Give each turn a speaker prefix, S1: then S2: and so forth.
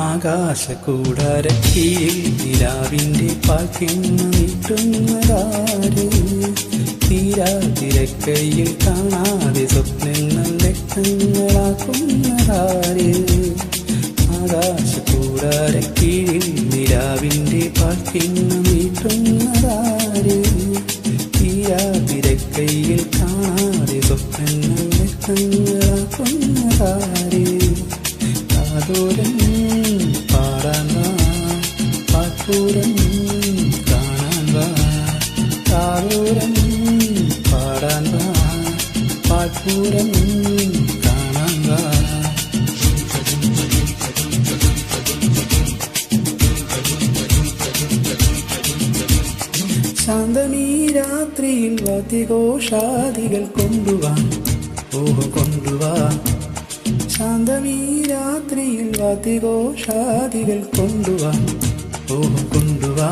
S1: ആകാശക്കൂടാരക്കീഴിൽ നിലാവിൻ്റെ പാൽക്കിണ്ണ നീട്ടുന്നതാര്? തീരാതിരക്കയിൽ കാണാതെ സ്വപ്നങ്ങൾ വ്യക്തങ്ങളാക്കുന്നതാര്? ആകാശക്കൂടാരക്കീഴിൽ നിലാവിൻ്റെ പാൽക്കിണ്ണ നീട്ടുന്നതാര്? തീരാതിരക്കയിൽ കാണാതെ സ്വപ്നങ്ങൾ വ്യക്തങ്ങളാക്കുന്നതാര്? കാതോരം പാടാൻ വാ, പാൽപ്പൂരം കാണാൻ വാ. കാതോരം പാടാൻ വാ, പാൽപ്പൂരം കാണാൻ വാ. ശാന്തമീ രാത്രിയിൽ വാദ്യഘോഷാദികൾ കൊണ്ടുവാ, ഓഹോ കൊണ്ടുവാ. ശാന്തമീ രാത്രിയിൽ വാദ്യഘോഷാദികൾ കൊണ്ടുവാ, ഓഹോ കൊണ്ടുവാ.